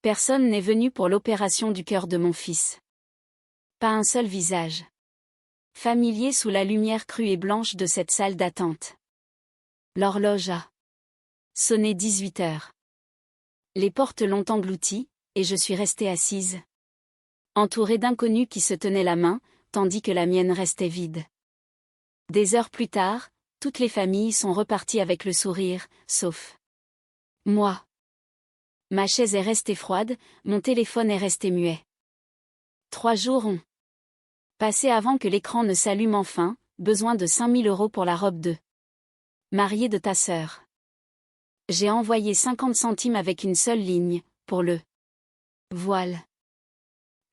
Personne n'est venu pour l'opération du cœur de mon fils. Pas un seul visage familier sous la lumière crue et blanche de cette salle d'attente. L'horloge a sonné 18 heures. Les portes l'ont englouti, et je suis restée assise, entourée d'inconnus qui se tenaient la main, tandis que la mienne restait vide. Des heures plus tard, toutes les familles sont reparties avec le sourire, sauf moi. Ma chaise est restée froide, mon téléphone est resté muet. 3 jours ont passé avant que l'écran ne s'allume enfin, besoin de 5 000 € pour la robe de mariée de ta sœur. J'ai envoyé 50 centimes avec une seule ligne, pour le voile.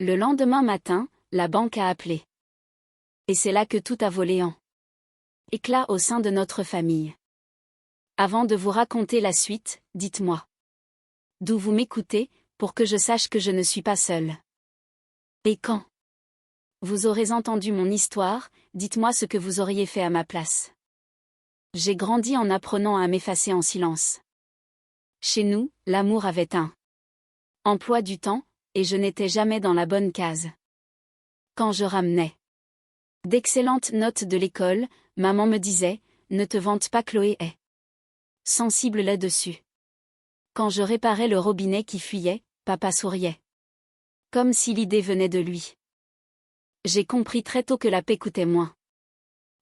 Le lendemain matin, la banque a appelé. Et c'est là que tout a volé en éclat au sein de notre famille. Avant de vous raconter la suite, dites-moi d'où vous m'écoutez, pour que je sache que je ne suis pas seule. Et quand vous aurez entendu mon histoire, dites-moi ce que vous auriez fait à ma place. J'ai grandi en apprenant à m'effacer en silence. Chez nous, l'amour avait un emploi du temps, et je n'étais jamais dans la bonne case. Quand je ramenais d'excellentes notes de l'école, maman me disait « Ne te vante pas, Chloé est sensible là-dessus ». Quand je réparais le robinet qui fuyait, papa souriait. Comme si l'idée venait de lui. J'ai compris très tôt que la paix coûtait moins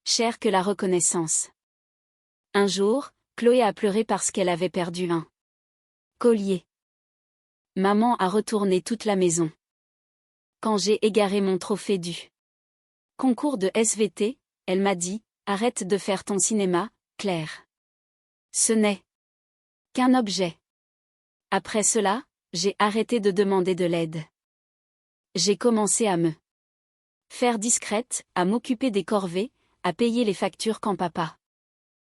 cher que la reconnaissance. Un jour, Chloé a pleuré parce qu'elle avait perdu un collier. Maman a retourné toute la maison. Quand j'ai égaré mon trophée du concours de SVT, elle m'a dit « Arrête de faire ton cinéma, Claire. Ce n'est qu'un objet. » Après cela, j'ai arrêté de demander de l'aide. J'ai commencé à me faire discrète, à m'occuper des corvées, à payer les factures quand papa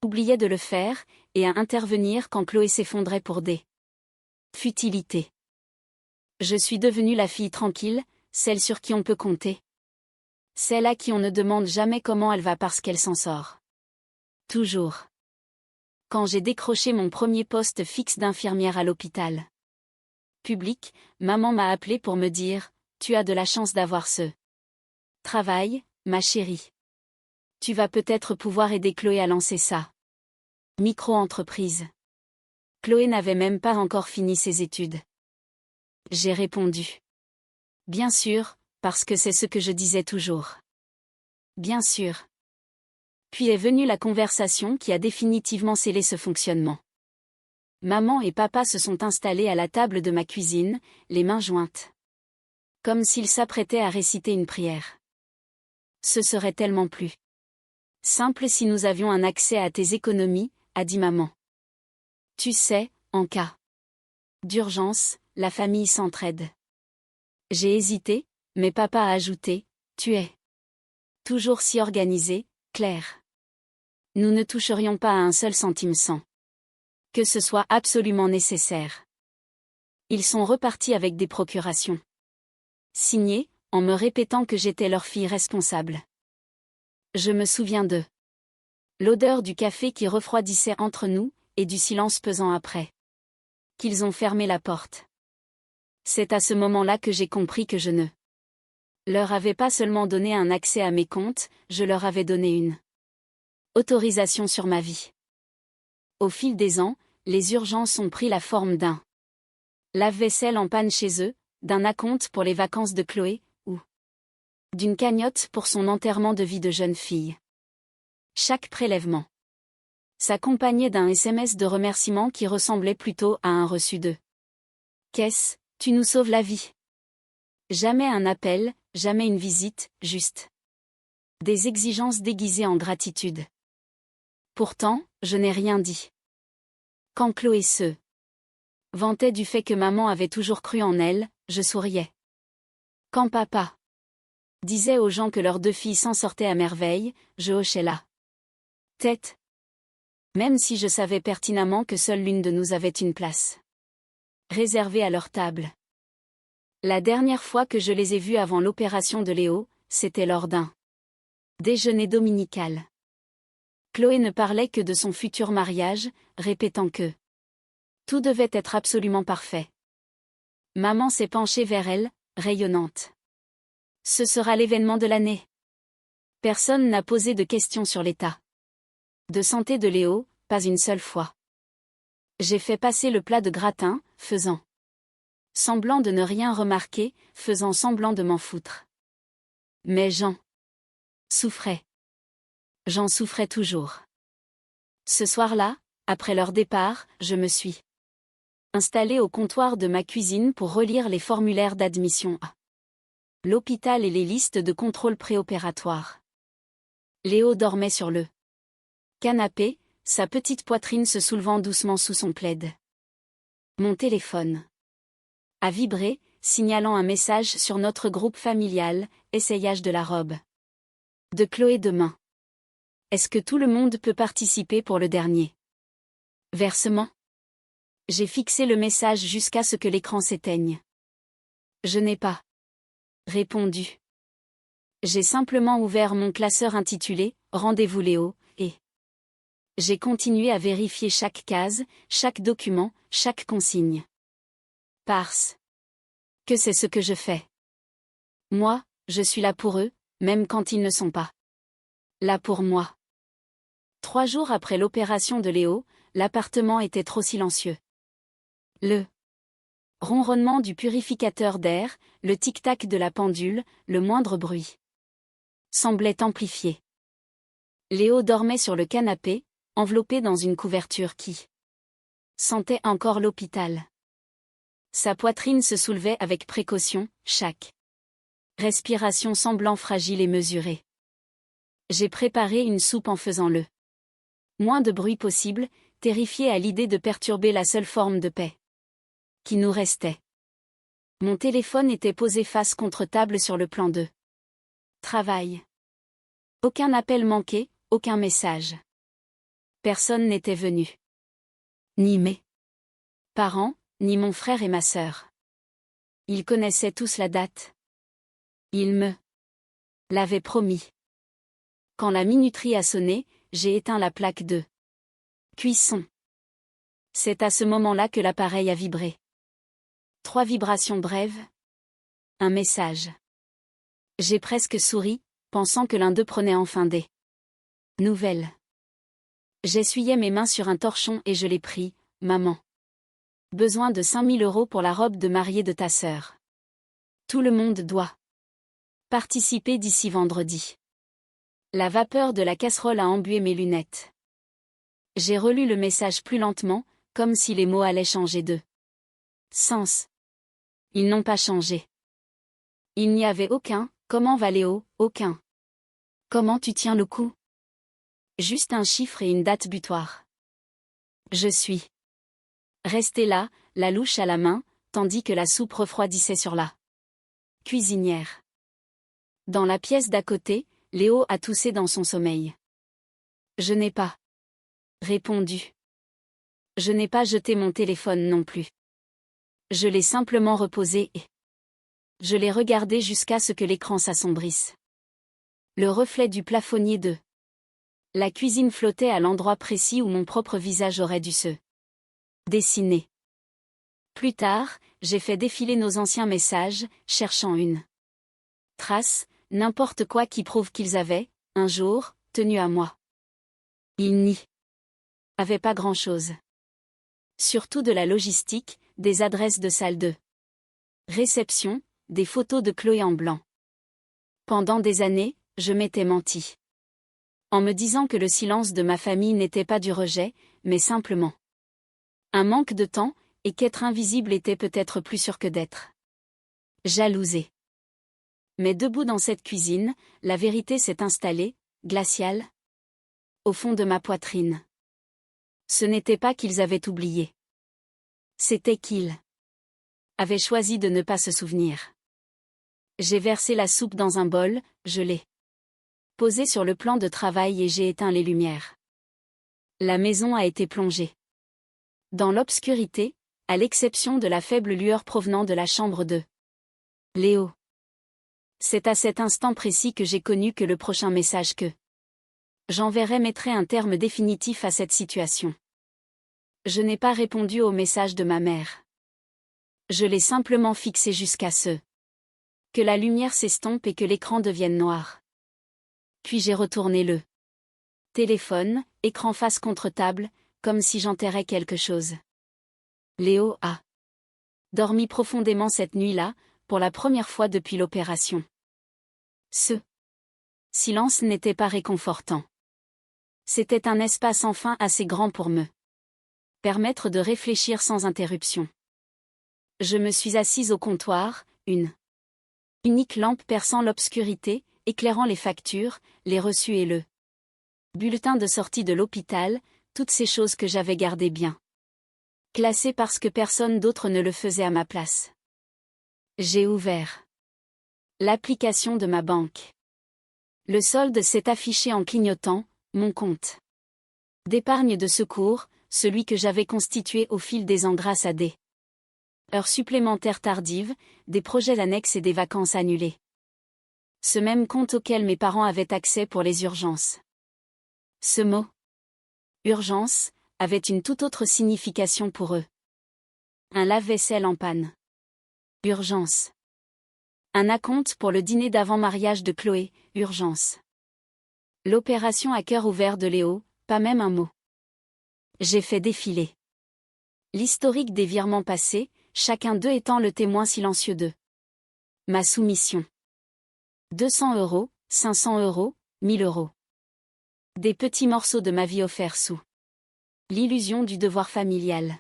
oubliait de le faire, et à intervenir quand Chloé s'effondrait pour des futilités. Je suis devenue la fille tranquille, celle sur qui on peut compter. Celle à qui on ne demande jamais comment elle va parce qu'elle s'en sort. Toujours. Quand j'ai décroché mon premier poste fixe d'infirmière à l'hôpital public, maman m'a appelé pour me dire « Tu as de la chance d'avoir ce travail, ma chérie. Tu vas peut-être pouvoir aider Chloé à lancer ça. Micro-entreprise. » Chloé n'avait même pas encore fini ses études. J'ai répondu. Bien sûr, parce que c'est ce que je disais toujours. Bien sûr. Puis est venue la conversation qui a définitivement scellé ce fonctionnement. Maman et papa se sont installés à la table de ma cuisine, les mains jointes. Comme s'ils s'apprêtaient à réciter une prière. Ce serait tellement plus simple si nous avions un accès à tes économies, a dit maman. Tu sais, en cas d'urgence, la famille s'entraide. J'ai hésité, mais papa a ajouté, tu es toujours si organisée, Claire. Nous ne toucherions pas à un seul centime sans que ce soit absolument nécessaire. Ils sont repartis avec des procurations signées, en me répétant que j'étais leur fille responsable. Je me souviens de l'odeur du café qui refroidissait entre nous, et du silence pesant après qu'ils ont fermé la porte. C'est à ce moment-là que j'ai compris que je ne leur avais pas seulement donné un accès à mes comptes, je leur avais donné une autorisation sur ma vie. Au fil des ans, les urgences ont pris la forme d'un lave-vaisselle en panne chez eux, d'un acompte pour les vacances de Chloé, ou d'une cagnotte pour son enterrement de vie de jeune fille. Chaque prélèvement s'accompagnait d'un SMS de remerciement qui ressemblait plutôt à un reçu de caisse, tu nous sauves la vie. Jamais un appel, jamais une visite, juste des exigences déguisées en gratitude. Pourtant, je n'ai rien dit. Quand Chloé se vantait du fait que maman avait toujours cru en elle, je souriais. Quand papa disait aux gens que leurs 2 filles s'en sortaient à merveille, je hochais la tête. Même si je savais pertinemment que seule l'une de nous avait une place réservée à leur table. La dernière fois que je les ai vues avant l'opération de Léo, c'était lors d'un déjeuner dominical. Chloé ne parlait que de son futur mariage, répétant que tout devait être absolument parfait. Maman s'est penchée vers elle, rayonnante. Ce sera l'événement de l'année. Personne n'a posé de questions sur l'état de santé de Léo, pas une seule fois. J'ai fait passer le plat de gratin, faisant semblant de ne rien remarquer, faisant semblant de m'en foutre. Mais Jean souffrait. J'en souffrais toujours. Ce soir-là, après leur départ, je me suis installée au comptoir de ma cuisine pour relire les formulaires d'admission à l'hôpital et les listes de contrôle préopératoire. Léo dormait sur le canapé, sa petite poitrine se soulevant doucement sous son plaid. Mon téléphone a vibré, signalant un message sur notre groupe familial, essayage de la robe de Chloé demain. Est-ce que tout le monde peut participer pour le dernier versement? J'ai fixé le message jusqu'à ce que l'écran s'éteigne. Je n'ai pas répondu. J'ai simplement ouvert mon classeur intitulé « Rendez-vous Léo » et j'ai continué à vérifier chaque case, chaque document, chaque consigne. Parce que c'est ce que je fais. Moi, je suis là pour eux, même quand ils ne sont pas là pour moi. 3 jours après l'opération de Léo, l'appartement était trop silencieux. Le ronronnement du purificateur d'air, le tic-tac de la pendule, le moindre bruit semblait amplifié. Léo dormait sur le canapé, enveloppé dans une couverture qui sentait encore l'hôpital. Sa poitrine se soulevait avec précaution, chaque respiration semblant fragile et mesurée. J'ai préparé une soupe en faisant le moins de bruit possible, terrifié à l'idée de perturber la seule forme de paix qui nous restait. Mon téléphone était posé face contre table sur le plan de travail. Aucun appel manqué, aucun message. Personne n'était venu. Ni mes parents, ni mon frère et ma sœur. Ils connaissaient tous la date. Ils me l'avaient promis. Quand la minuterie a sonné, j'ai éteint la plaque de cuisson. C'est à ce moment-là que l'appareil a vibré. 3 vibrations brèves. Un message. J'ai presque souri, pensant que l'un d'eux prenait enfin des nouvelles. J'essuyais mes mains sur un torchon et je l'ai pris, maman. Besoin de 5 000 € pour la robe de mariée de ta sœur. Tout le monde doit participer d'ici vendredi. La vapeur de la casserole a embué mes lunettes. J'ai relu le message plus lentement, comme si les mots allaient changer de sens. Ils n'ont pas changé. Il n'y avait aucun « Comment va Léo ?» aucun « Comment tu tiens le coup ?» Juste un chiffre et une date butoir. Je suis restée là, la louche à la main, tandis que la soupe refroidissait sur la cuisinière. Dans la pièce d'à côté, Léo a toussé dans son sommeil. Je n'ai pas répondu. Je n'ai pas jeté mon téléphone non plus. Je l'ai simplement reposé et je l'ai regardé jusqu'à ce que l'écran s'assombrisse. Le reflet du plafonnier de la cuisine flottait à l'endroit précis où mon propre visage aurait dû se dessiner. Plus tard, j'ai fait défiler nos anciens messages, cherchant une trace, n'importe quoi qui prouve qu'ils avaient, un jour, tenu à moi. Ils n'y avaient pas grand-chose. Surtout de la logistique, des adresses de salle de réception, des photos de Chloé en blanc. Pendant des années, je m'étais menti. En me disant que le silence de ma famille n'était pas du rejet, mais simplement un manque de temps, et qu'être invisible était peut-être plus sûr que d'être jalousé. Mais debout dans cette cuisine, la vérité s'est installée, glaciale, au fond de ma poitrine. Ce n'était pas qu'ils avaient oublié. C'était qu'ils avaient choisi de ne pas se souvenir. J'ai versé la soupe dans un bol, je l'ai posée sur le plan de travail et j'ai éteint les lumières. La maison a été plongée dans l'obscurité, à l'exception de la faible lueur provenant de la chambre de Léo. C'est à cet instant précis que j'ai connu que le prochain message que j'enverrai mettrait un terme définitif à cette situation. Je n'ai pas répondu au message de ma mère. Je l'ai simplement fixé jusqu'à ce que la lumière s'estompe et que l'écran devienne noir. Puis j'ai retourné le téléphone, écran face contre table, comme si j'enterrais quelque chose. Léo a dormi profondément cette nuit-là, pour la première fois depuis l'opération. Ce silence n'était pas réconfortant. C'était un espace enfin assez grand pour me permettre de réfléchir sans interruption. Je me suis assise au comptoir, une unique lampe perçant l'obscurité, éclairant les factures, les reçus et le bulletin de sortie de l'hôpital, toutes ces choses que j'avais gardées bien classées parce que personne d'autre ne le faisait à ma place. J'ai ouvert l'application de ma banque. Le solde s'est affiché en clignotant, mon compte d'épargne de secours, celui que j'avais constitué au fil des ans grâce à des heures supplémentaires tardives, des projets annexes et des vacances annulées. Ce même compte auquel mes parents avaient accès pour les urgences. Ce mot « urgence » avait une toute autre signification pour eux. Un lave-vaisselle en panne. Urgence. Un acompte pour le dîner d'avant-mariage de Chloé, urgence. L'opération à cœur ouvert de Léo, pas même un mot. J'ai fait défiler l'historique des virements passés, chacun d'eux étant le témoin silencieux de ma soumission. 200 €, 500 €, 1000 €. Des petits morceaux de ma vie offerts sous l'illusion du devoir familial.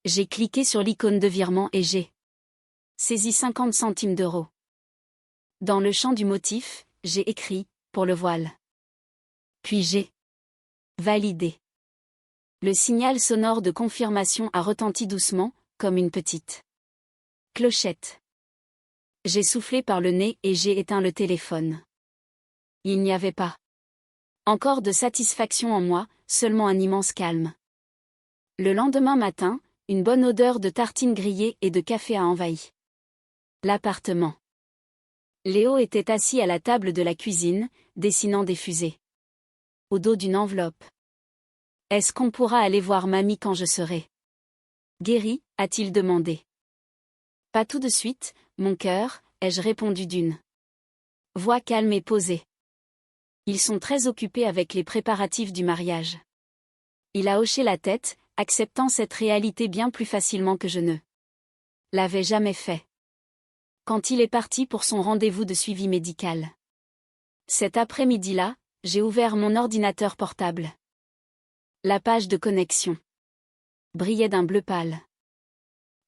J'ai cliqué sur l'icône de virement et j'ai saisi 50 centimes d'euros. Dans le champ du motif, j'ai écrit « pour le voile ». Puis j'ai validé. Le signal sonore de confirmation a retenti doucement, comme une petite clochette. J'ai soufflé par le nez et j'ai éteint le téléphone. Il n'y avait pas encore de satisfaction en moi, seulement un immense calme. Le lendemain matin, une bonne odeur de tartines grillées et de café a envahi l'appartement. Léo était assis à la table de la cuisine, dessinant des fusées au dos d'une enveloppe. « Est-ce qu'on pourra aller voir mamie quand je serai guéri ?» a-t-il demandé. « Pas tout de suite, mon cœur », ai-je répondu d'une voix calme et posée. Ils sont très occupés avec les préparatifs du mariage. Il a hoché la tête, acceptant cette réalité bien plus facilement que je ne l'avais jamais fait. Quand il est parti pour son rendez-vous de suivi médical. Cet après-midi-là, j'ai ouvert mon ordinateur portable. La page de connexion brillait d'un bleu pâle.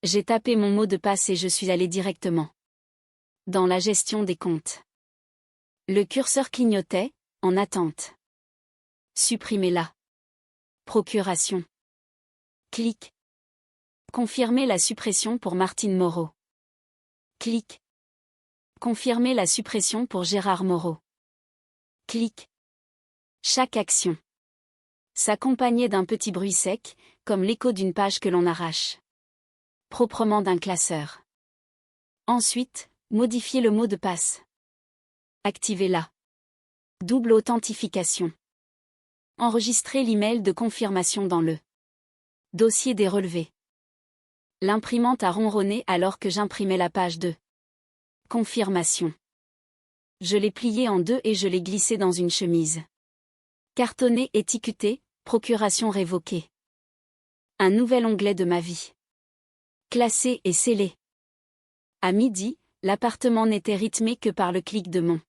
J'ai tapé mon mot de passe et je suis allé directement dans la gestion des comptes. Le curseur clignotait, en attente. Supprimer la procuration. Clic. Confirmer la suppression pour Martine Moreau. Clic. Confirmer la suppression pour Gérard Moreau. Clic. Chaque action s'accompagnait d'un petit bruit sec, comme l'écho d'une page que l'on arrache proprement d'un classeur. Ensuite, modifier le mot de passe. Activer la double authentification. Enregistrer l'email de confirmation dans le dossier des relevés. L'imprimante a ronronné alors que j'imprimais la page de confirmation. Je l'ai pliée en deux et je l'ai glissée dans une chemise cartonnée étiquetée, procuration révoquée. Un nouvel onglet de ma vie. Classé et scellé. À midi, l'appartement n'était rythmé que par le clic de mon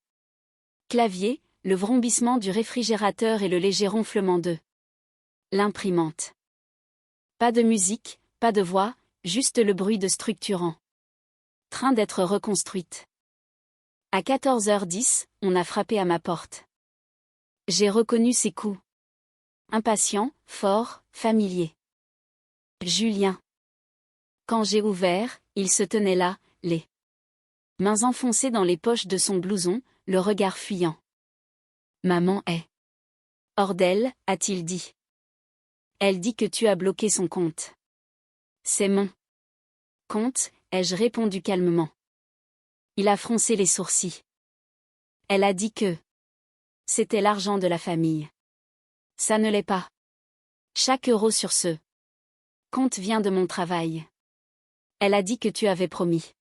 clavier, le vrombissement du réfrigérateur et le léger ronflement de l'imprimante. Pas de musique, pas de voix, juste le bruit de structurant. Train d'être reconstruite. À 14h10, on a frappé à ma porte. J'ai reconnu ses coups. Impatient, fort, familier. Julien. Quand j'ai ouvert, il se tenait là, les mains enfoncées dans les poches de son blouson, le regard fuyant. Maman est hors d'elle, a-t-il dit. Elle dit que tu as bloqué son compte. C'est mon compte, ai-je répondu calmement. Il a froncé les sourcils. Elle a dit que c'était l'argent de la famille. Ça ne l'est pas. Chaque euro sur ce compte vient de mon travail. Elle a dit que tu avais promis.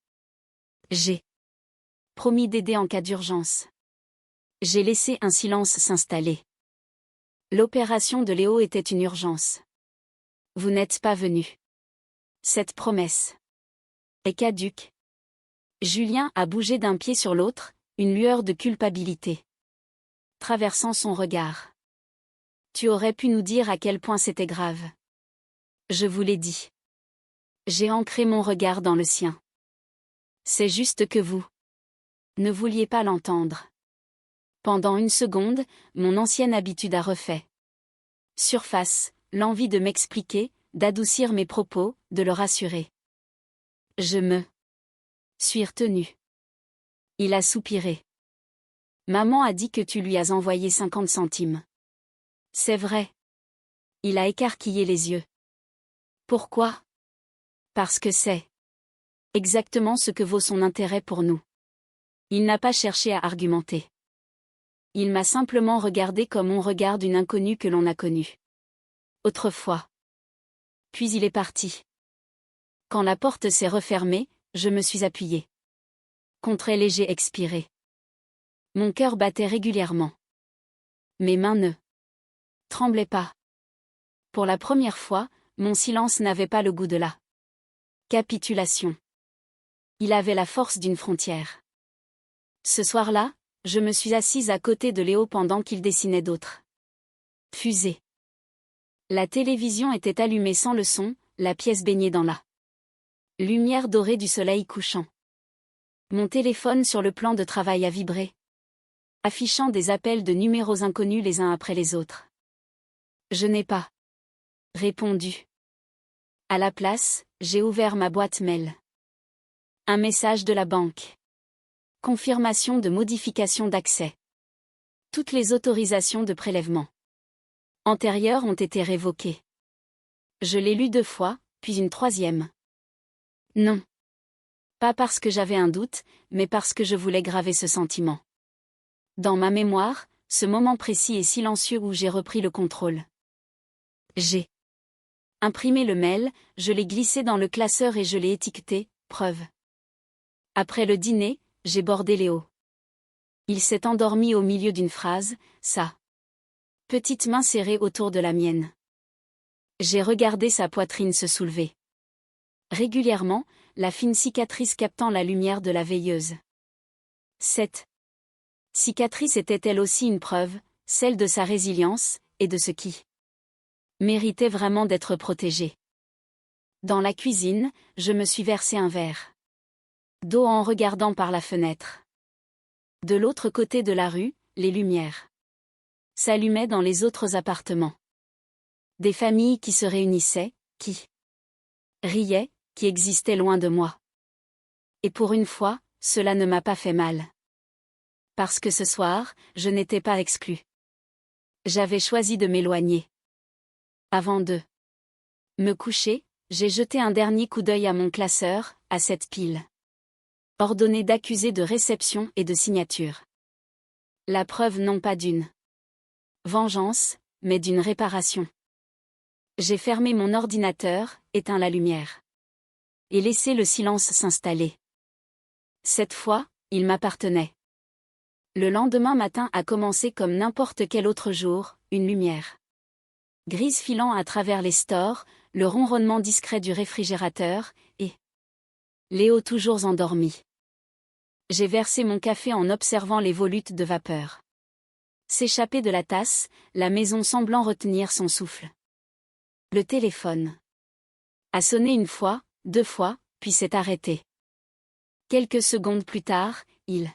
J'ai promis d'aider en cas d'urgence. J'ai laissé un silence s'installer. L'opération de Léo était une urgence. Vous n'êtes pas venu. Cette promesse est caduque. Julien a bougé d'un pied sur l'autre, une lueur de culpabilité traversant son regard. Tu aurais pu nous dire à quel point c'était grave. Je vous l'ai dit. J'ai ancré mon regard dans le sien. C'est juste que vous ne vouliez pas l'entendre. Pendant une seconde, mon ancienne habitude a refait surface, l'envie de m'expliquer, d'adoucir mes propos, de le rassurer. Je me suis retenue. Il a soupiré. Maman a dit que tu lui as envoyé 50 centimes. C'est vrai. Il a écarquillé les yeux. Pourquoi? Parce que c'est exactement ce que vaut son intérêt pour nous. Il n'a pas cherché à argumenter. Il m'a simplement regardé comme on regarde une inconnue que l'on a connue autrefois. Puis il est parti. Quand la porte s'est refermée, je me suis appuyée contre un léger expiré. Mon cœur battait régulièrement. Mes mains ne tremblaient pas. Pour la première fois, mon silence n'avait pas le goût de la capitulation. Il avait la force d'une frontière. Ce soir-là, je me suis assise à côté de Léo pendant qu'il dessinait d'autres fusées. La télévision était allumée sans le son, la pièce baignée dans la lumière dorée du soleil couchant. Mon téléphone sur le plan de travail a vibré, affichant des appels de numéros inconnus les uns après les autres. Je n'ai pas répondu. À la place, j'ai ouvert ma boîte mail. Un message de la banque. Confirmation de modification d'accès. Toutes les autorisations de prélèvement antérieures ont été révoquées. Je l'ai lu 2 fois, puis une 3e. Non. Pas parce que j'avais un doute, mais parce que je voulais graver ce sentiment dans ma mémoire, ce moment précis et silencieux où j'ai repris le contrôle. J'ai imprimé le mail, je l'ai glissé dans le classeur et je l'ai étiqueté « Preuve ». Après le dîner, j'ai bordé Léo. Il s'est endormi au milieu d'une phrase, sa petite main serrée autour de la mienne. J'ai regardé sa poitrine se soulever. Régulièrement, la fine cicatrice captant la lumière de la veilleuse. Cette cicatrice était elle aussi une preuve, celle de sa résilience, et de ce qui méritait vraiment d'être protégé. Dans la cuisine, je me suis versé un verre d'eau en regardant par la fenêtre. De l'autre côté de la rue, les lumières s'allumaient dans les autres appartements. Des familles qui se réunissaient, qui riaient, qui existaient loin de moi. Et pour une fois, cela ne m'a pas fait mal. Parce que ce soir, je n'étais pas exclue. J'avais choisi de m'éloigner. Avant de me coucher, j'ai jeté un dernier coup d'œil à mon classeur, à cette pile ordonnée d'accusés de réception et de signature. La preuve non pas d'une vengeance, mais d'une réparation. J'ai fermé mon ordinateur, éteint la lumière et laissé le silence s'installer. Cette fois, il m'appartenait. Le lendemain matin a commencé comme n'importe quel autre jour, une lumière grise filant à travers les stores, le ronronnement discret du réfrigérateur, et Léo toujours endormi. J'ai versé mon café en observant les volutes de vapeur s'échapper de la tasse, la maison semblant retenir son souffle. Le téléphone a sonné 1 fois, 2 fois, puis s'est arrêté. Quelques secondes plus tard, il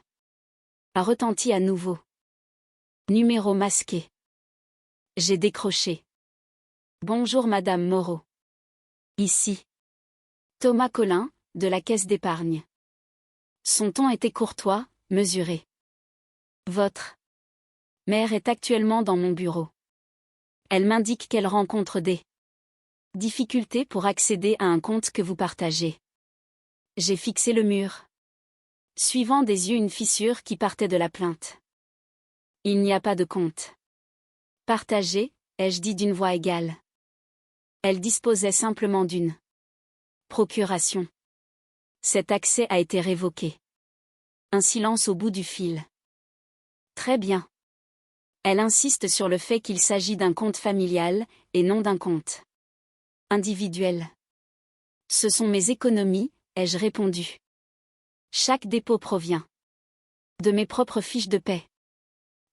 a retenti à nouveau. Numéro masqué. J'ai décroché. Bonjour Madame Moreau. Ici Thomas Collin, de la Caisse d'épargne. Son ton était courtois, mesuré. Votre mère est actuellement dans mon bureau. Elle m'indique qu'elle rencontre des difficultés pour accéder à un compte que vous partagez. J'ai fixé le mur, suivant des yeux une fissure qui partait de la plainte. Il n'y a pas de compte partagé, ai-je dit d'une voix égale. Elle disposait simplement d'une procuration. Cet accès a été révoqué. Un silence au bout du fil. Très bien. Elle insiste sur le fait qu'il s'agit d'un compte familial, et non d'un compte individuel. Ce sont mes économies, ai-je répondu. Chaque dépôt provient de mes propres fiches de paie.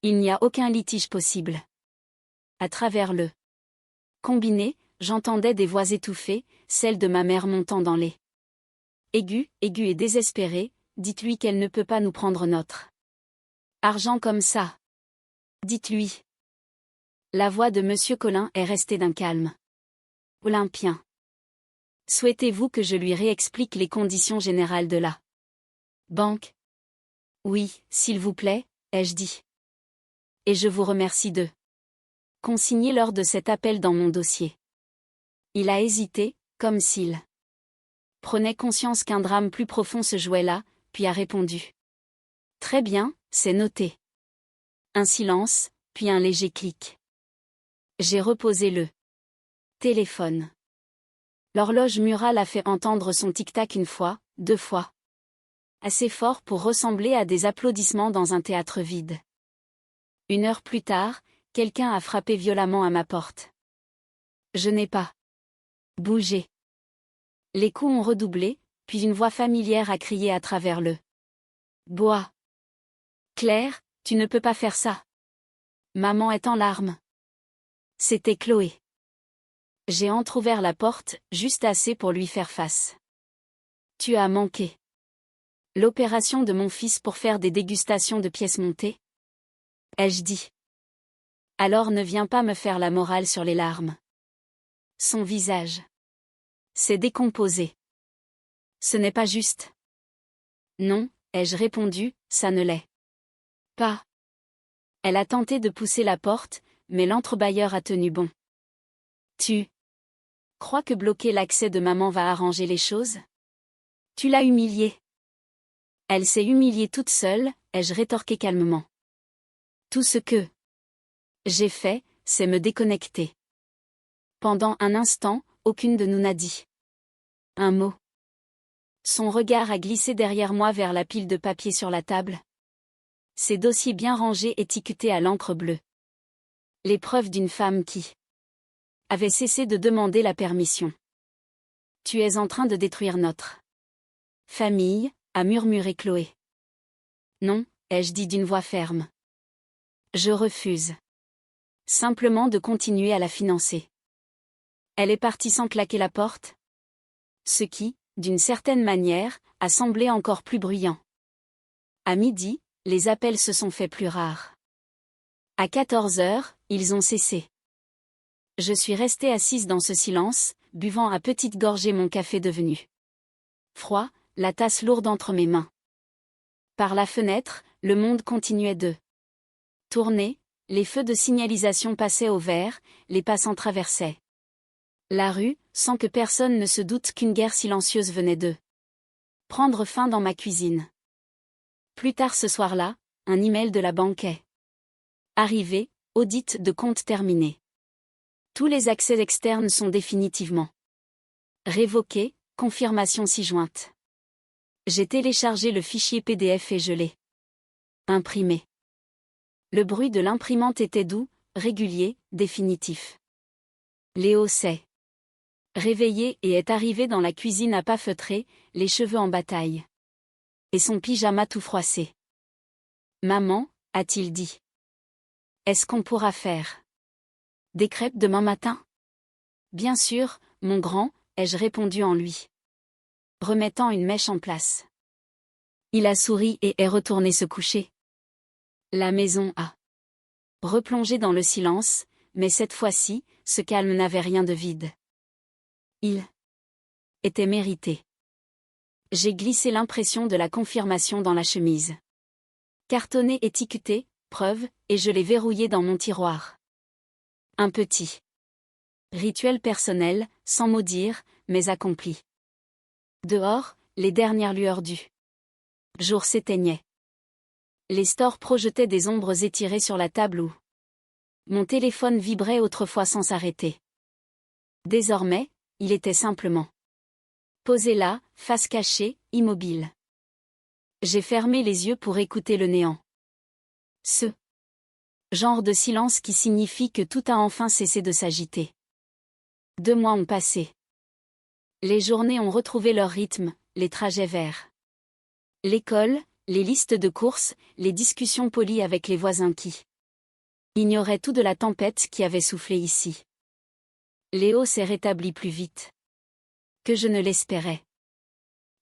Il n'y a aucun litige possible. À travers le combiné, j'entendais des voix étouffées, celles de ma mère montant dans les aiguë et désespérée. Dites-lui qu'elle ne peut pas nous prendre notre argent comme ça. Dites-lui. La voix de Monsieur Collin est restée d'un calme olympien. Souhaitez-vous que je lui réexplique les conditions générales de la banque? Oui, s'il vous plaît, ai-je dit. Et je vous remercie de consigner lors de cet appel dans mon dossier. Il a hésité, comme s'il prenait conscience qu'un drame plus profond se jouait là, puis a répondu. Très bien, c'est noté. Un silence, puis un léger clic. J'ai reposé le téléphone. L'horloge murale a fait entendre son tic-tac une fois, 2 fois. Assez fort pour ressembler à des applaudissements dans un théâtre vide. 1 heure plus tard, quelqu'un a frappé violemment à ma porte. Je n'ai pas bougé. Les coups ont redoublé, puis une voix familière a crié à travers le bois. Claire, tu ne peux pas faire ça. Maman est en larmes. C'était Chloé. J'ai entrouvert la porte, juste assez pour lui faire face. Tu as manqué l'opération de mon fils pour faire des dégustations de pièces montées? Ai-je dit. Alors ne viens pas me faire la morale sur les larmes. Son visage s'est décomposé. Ce n'est pas juste. Non, ai-je répondu, ça ne l'est pas. Elle a tenté de pousser la porte, mais l'entrebâilleur a tenu bon. Tu crois que bloquer l'accès de maman va arranger les choses? Tu l'as humiliée. Elle s'est humiliée toute seule, ai-je rétorqué calmement. Tout ce que j'ai fait, c'est me déconnecter. Pendant un instant, aucune de nous n'a dit un mot. Son regard a glissé derrière moi vers la pile de papier sur la table. Ses dossiers bien rangés étiquetés à l'encre bleue. Les preuves d'une femme qui avait cessé de demander la permission. Tu es en train de détruire notre famille, a murmuré Chloé. Non, ai-je dit d'une voix ferme. Je refuse. Simplement de continuer à la financer. Elle est partie sans claquer la porte. Ce qui, d'une certaine manière, a semblé encore plus bruyant. À midi, les appels se sont faits plus rares. À 14 heures, ils ont cessé. Je suis restée assise dans ce silence, buvant à petites gorgées mon café devenu froid, la tasse lourde entre mes mains. Par la fenêtre, le monde continuait de tourner, les feux de signalisation passaient au vert, les passants traversaient la rue, sans que personne ne se doute qu'une guerre silencieuse venait de prendre fin dans ma cuisine. Plus tard ce soir-là, un email de la banque est arrivé, audit de compte terminé. Tous les accès externes sont définitivement révoqués, confirmation ci-jointe. J'ai téléchargé le fichier PDF et je l'ai imprimé. Le bruit de l'imprimante était doux, régulier, définitif. Léo s'est réveillé et est arrivé dans la cuisine à pas feutrés, les cheveux en bataille. Et son pyjama tout froissé. Maman, a-t-il dit. Est-ce qu'on pourra faire des crêpes demain matin? Bien sûr, mon grand, ai-je répondu en lui remettant une mèche en place. Il a souri et est retourné se coucher. La maison a replongé dans le silence, mais cette fois-ci, ce calme n'avait rien de vide. Il était mérité. J'ai glissé l'impression de la confirmation dans la chemise. Cartonné étiqueté, preuve, et je l'ai verrouillé dans mon tiroir. Un petit rituel personnel, sans mot dire, mais accompli. Dehors, les dernières lueurs du jour s'éteignaient. Les stores projetaient des ombres étirées sur la table où mon téléphone vibrait autrefois sans s'arrêter. Désormais, il était simplement Posé là, face cachée, immobile. J'ai fermé les yeux pour écouter le néant. Ce genre de silence qui signifie que tout a enfin cessé de s'agiter. 2 mois ont passé. Les journées ont retrouvé leur rythme, les trajets vers l'école, les listes de courses, les discussions polies avec les voisins qui ignoraient tout de la tempête qui avait soufflé ici. Léo s'est rétabli plus vite que je ne l'espérais.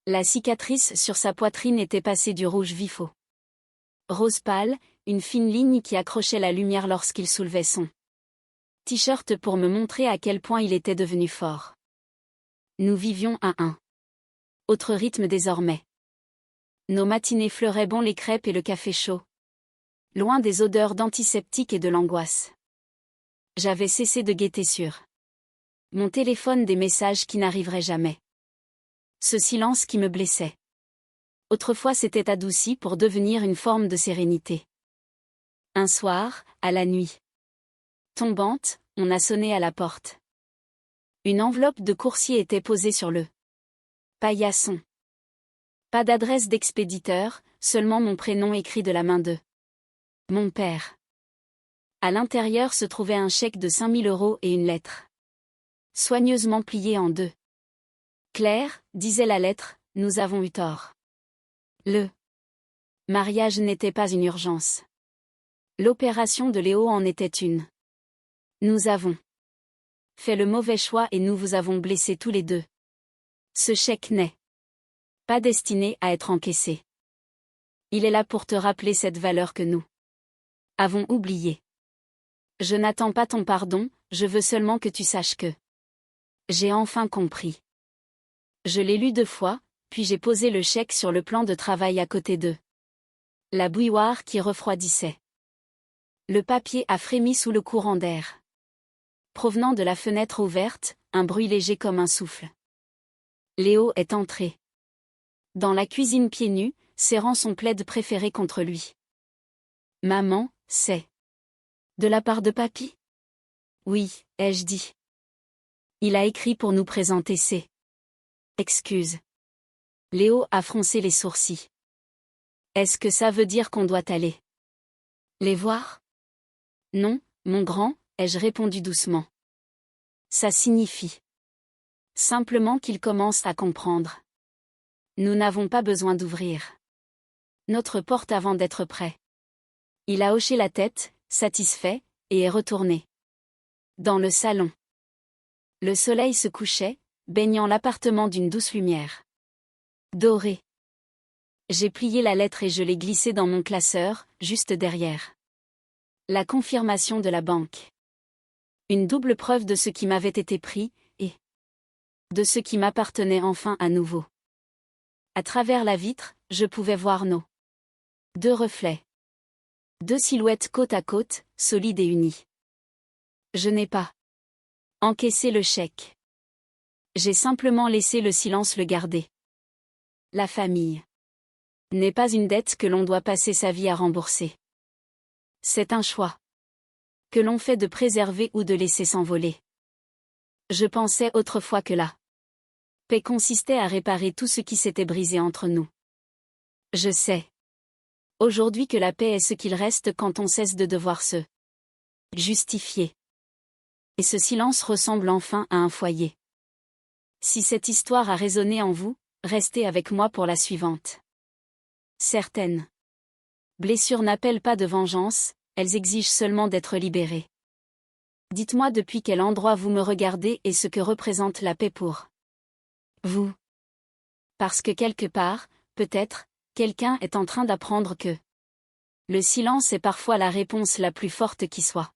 La cicatrice sur sa poitrine était passée du rouge vif au rose pâle, une fine ligne qui accrochait la lumière lorsqu'il soulevait son t-shirt pour me montrer à quel point il était devenu fort. Nous vivions à un autre rythme désormais. Nos matinées fleuraient bon les crêpes et le café chaud. Loin des odeurs d'antiseptiques et de l'angoisse. J'avais cessé de guetter sur mon téléphone des messages qui n'arriveraient jamais. Ce silence qui me blessait. Autrefois s'était adouci pour devenir une forme de sérénité. Un soir, à la nuit tombante, on a sonné à la porte. Une enveloppe de coursier était posée sur le paillasson. Pas d'adresse d'expéditeur, seulement mon prénom écrit de la main de mon père. À l'intérieur se trouvait un chèque de 5 000 € et une lettre. Soigneusement pliée en 2. Claire, disait la lettre, nous avons eu tort. Le mariage n'était pas une urgence. L'opération de Léo en était une. Nous avons fait le mauvais choix et nous vous avons blessés tous les deux. Ce chèque n'est pas destiné à être encaissé. Il est là pour te rappeler cette valeur que nous avons oubliée. Je n'attends pas ton pardon, je veux seulement que tu saches que j'ai enfin compris. Je l'ai lu 2 fois, puis j'ai posé le chèque sur le plan de travail à côté d'eux. La bouilloire qui refroidissait. Le papier a frémi sous le courant d'air. Provenant de la fenêtre ouverte, un bruit léger comme un souffle. Léo est entré dans la cuisine pieds nus, serrant son plaid préféré contre lui. Maman, c'est de la part de papy? Oui, ai-je dit. Il a écrit pour nous présenter ses excuses. Léo a froncé les sourcils. Est-ce que ça veut dire qu'on doit aller les voir? Non, mon grand, ai-je répondu doucement. Ça signifie simplement qu'il commence à comprendre. Nous n'avons pas besoin d'ouvrir notre porte avant d'être prêts. Il a hoché la tête, satisfait, et est retourné dans le salon. Le soleil se couchait, baignant l'appartement d'une douce lumière dorée. J'ai plié la lettre et je l'ai glissée dans mon classeur, juste derrière la confirmation de la banque. Une double preuve de ce qui m'avait été pris, et de ce qui m'appartenait enfin à nouveau. À travers la vitre, je pouvais voir nos 2 reflets. 2 silhouettes côte à côte, solides et unies. Je n'ai pas encaissé le chèque. J'ai simplement laissé le silence le garder. La famille n'est pas une dette que l'on doit passer sa vie à rembourser. C'est un choix que l'on fait de préserver ou de laisser s'envoler. Je pensais autrefois que la paix consistait à réparer tout ce qui s'était brisé entre nous. Je sais aujourd'hui que la paix est ce qu'il reste quand on cesse de devoir se justifier. Et ce silence ressemble enfin à un foyer. Si cette histoire a résonné en vous, restez avec moi pour la suivante. Certaines blessures n'appellent pas de vengeance, elles exigent seulement d'être libérées. Dites-moi depuis quel endroit vous me regardez et ce que représente la paix pour vous. Parce que quelque part, peut-être, quelqu'un est en train d'apprendre que le silence est parfois la réponse la plus forte qui soit.